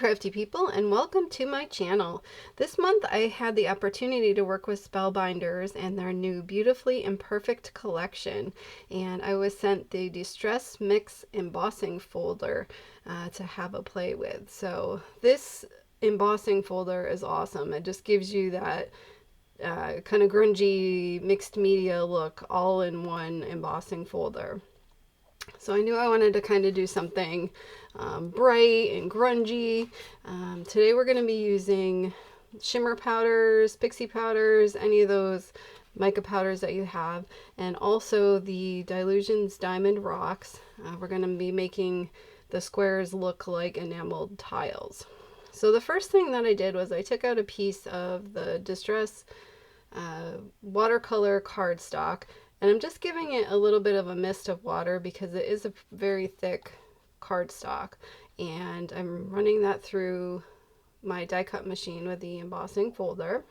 crafty people, and welcome to my channel. This month I had the opportunity to work with Spellbinders and their new Beautifully Imperfect Collection, and I was sent the Distress Mix embossing folder to have a play with. So this embossing folder is awesome. It just gives you that kind of grungy mixed media look all in one embossing folder. So I knew I wanted to kind of do something bright and grungy. Today we're going to be using shimmer powders, pixie powders, any of those mica powders that you have, and also the Dylusions Dyamond Rocks. We're going to be making the squares look like enameled tiles. So the first thing that I did was I took out a piece of the Distress watercolor cardstock, and I'm just giving it a little bit of a mist of water because it is a very thick cardstock, and I'm running that through my die cut machine with the embossing folder.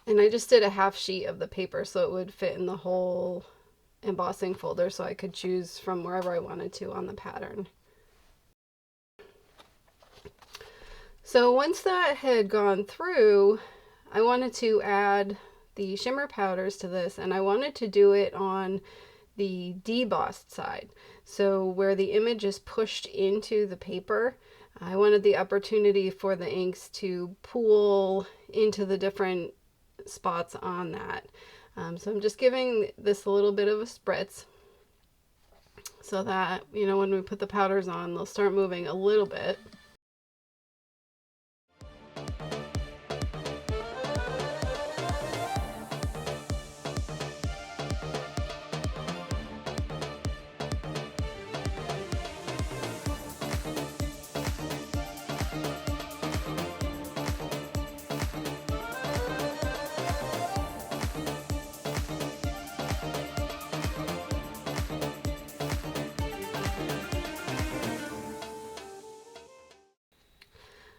And I just did a half sheet of the paper so it would fit in the whole embossing folder, so I could choose from wherever I wanted to on the pattern. So once that had gone through, I wanted to add the shimmer powders to this, and I wanted to do it on the debossed side. So where the image is pushed into the paper, I wanted the opportunity for the inks to pool into the different spots on that. So I'm just giving this a little bit of a spritz so that, you know, when we put the powders on, they'll start moving a little bit.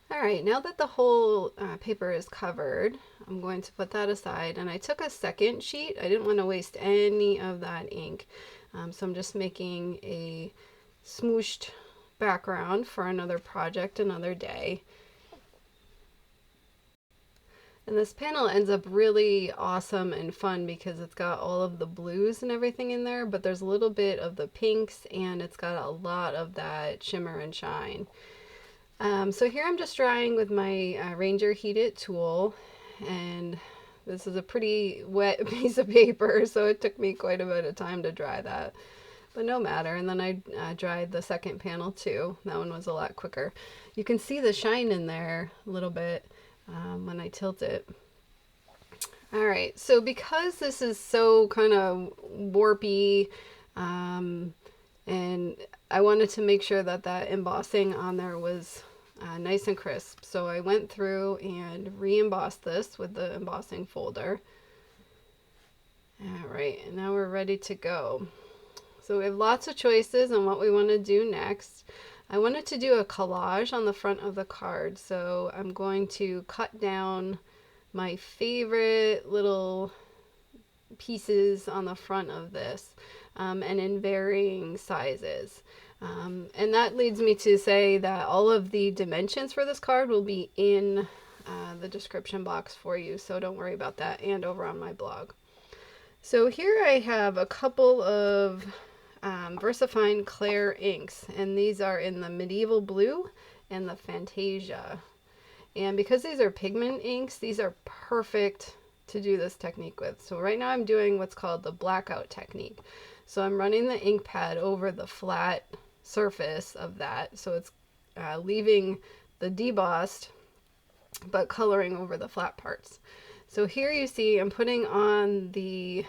Alright, now that the whole paper is covered, I'm going to put that aside, and I took a second sheet. I didn't want to waste any of that ink, so I'm just making a smooshed background for another project, another day. And this panel ends up really awesome and fun because it's got all of the blues and everything in there, but there's a little bit of the pinks, and it's got a lot of that shimmer and shine. So here I'm just drying with my Ranger Heat It tool, and this is a pretty wet piece of paper, so it took me quite a bit of time to dry that, but no matter. And then I dried the second panel too. That one was a lot quicker. You can see the shine in there a little bit when I tilt it. Alright, so because this is so kind of warpy, and I wanted to make sure that that embossing on there was nice and crisp. So I went through and re-embossed this with the embossing folder. Alright, and now we're ready to go. So we have lots of choices on what we want to do next. I wanted to do a collage on the front of the card, so I'm going to cut down my favorite little pieces on the front of this, and in varying sizes. And that leads me to say that all of the dimensions for this card will be in the description box for you, so don't worry about that, and over on my blog. So here I have a couple of VersaFine Clair inks, and these are in the Medieval Blue and the Fantasia. And because these are pigment inks, these are perfect to do this technique with. So right now I'm doing what's called the Blackout Technique. So I'm running the ink pad over the flat surface of that, so it's leaving the debossed but coloring over the flat parts. So here you see I'm putting on the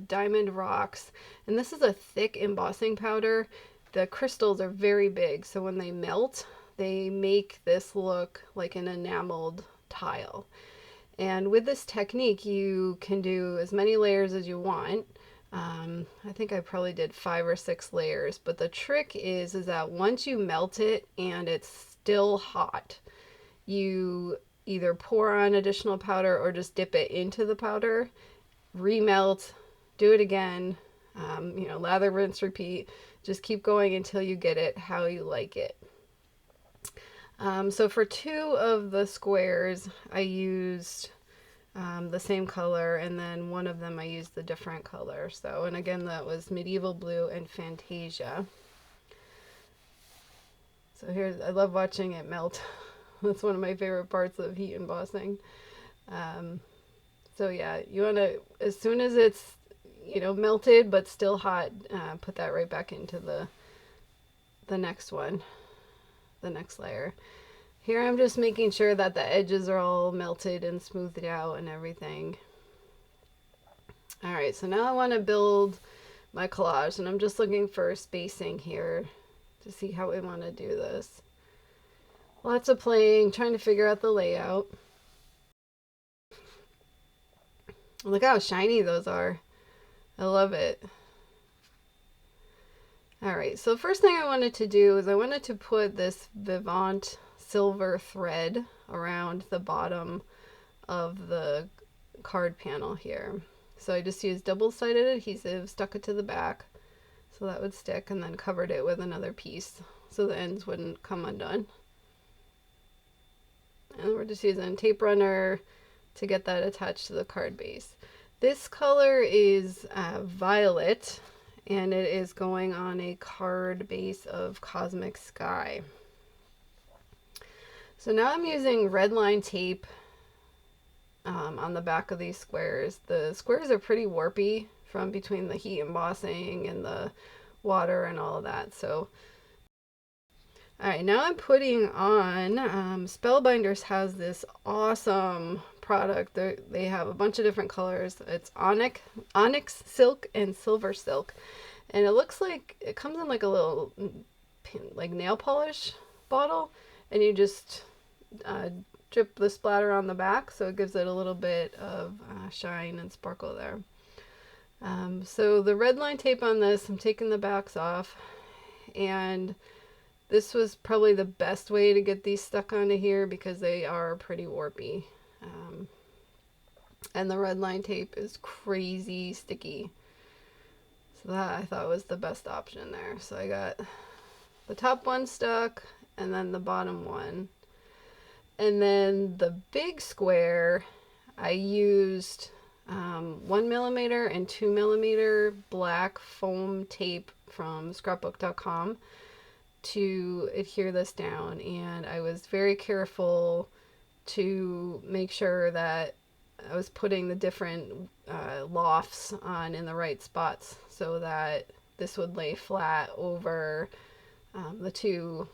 Diamond Rocks, and this is a thick embossing powder. The crystals are very big, so when they melt, they make this look like an enameled tile. And with this technique, you can do as many layers as you want. I think I probably did 5 or 6 layers, but the trick is that once you melt it and it's still hot, you either pour on additional powder or just dip it into the powder, remelt, do it again, you know, lather, rinse, repeat. Just keep going until you get it how you like it. So for 2 of the squares, I used the same color, and then 1 of them I used the different color. So, and again, that was Medieval Blue and Fantasia. So here's, I love watching it melt. That's one of my favorite parts of heat embossing. So yeah, you want to, as soon as it's, you know, melted but still hot, put that right back into the next one, the next layer. Here I'm just making sure that the edges are all melted and smoothed out and everything. Alright, so now I want to build my collage, and I'm just looking for spacing here to see how we want to do this. Lots of playing, trying to figure out the layout. Look how shiny those are. I love it. Alright, so first thing I wanted to do is I wanted to put this Vivant silver thread around the bottom of the card panel here. So I just used double-sided adhesive, stuck it to the back so that would stick, and then covered it with another piece so the ends wouldn't come undone. And we're just using tape runner to get that attached to the card base. This color is violet, and it is going on a card base of Cosmic Sky. So now I'm using red line tape on the back of these squares. The squares are pretty warpy from between the heat embossing and the water and all of that. So, alright, now I'm putting on, Spellbinders has this awesome product. They have a bunch of different colors. It's onyx silk and silver silk. And it looks like, it comes in like a little like nail polish bottle, and you just drip the splatter on the back, so it gives it a little bit of shine and sparkle there. So the red line tape on this, I'm taking the backs off, and this was probably the best way to get these stuck onto here because they are pretty warpy. And the red line tape is crazy sticky. So that I thought was the best option there. So I got the top one stuck, and then the bottom one. And then the big square, I used 1mm and 2mm black foam tape from scrapbook.com to adhere this down. And I was very careful to make sure that I was putting the different lofts on in the right spots so that this would lay flat over the 2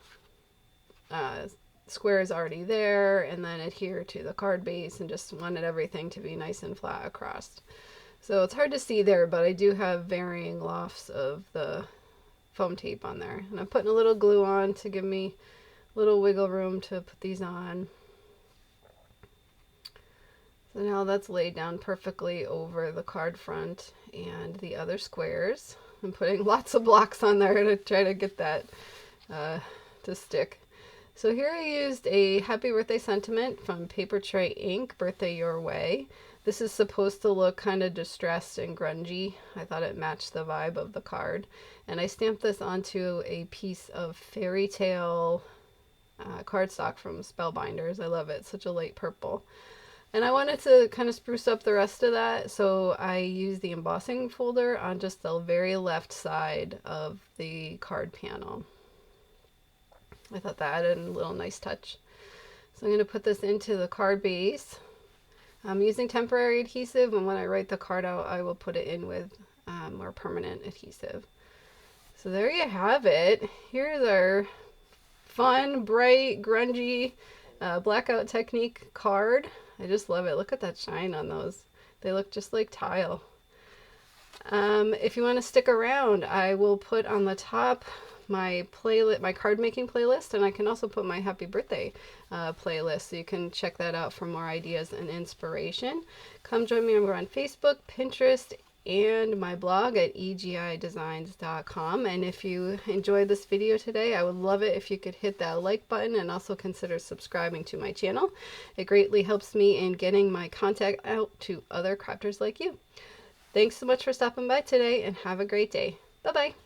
squares already there, and then adhere to the card base, and just wanted everything to be nice and flat across. So it's hard to see there, but I do have varying lofts of the foam tape on there. And I'm putting a little glue on to give me a little wiggle room to put these on. So now that's laid down perfectly over the card front and the other squares. I'm putting lots of blocks on there to try to get that to stick. So here I used a Happy Birthday sentiment from Paper Tray Ink, Birthday Your Way. This is supposed to look kind of distressed and grungy. I thought it matched the vibe of the card. And I stamped this onto a piece of Fairy Tale cardstock from Spellbinders. I love it, such a light purple. And I wanted to kind of spruce up the rest of that, so I used the embossing folder on just the very left side of the card panel. I thought that added a little nice touch. So I'm going to put this into the card base. I'm using temporary adhesive, and when I write the card out, I will put it in with more permanent adhesive. So there you have it. Here's our fun, bright, grungy Blackout Technique card. I just love it. Look at that shine on those. They look just like tile. If you want to stick around, I will put on the top my playlist, my card making playlist, and I can also put my happy birthday playlist, so you can check that out for more ideas and inspiration. Come join me over on Facebook, Pinterest, and my blog at egidesigns.com. And if you enjoyed this video today, I would love it if you could hit that like button and also consider subscribing to my channel. It greatly helps me in getting my content out to other crafters like you. Thanks so much for stopping by today, and have a great day. Bye-bye.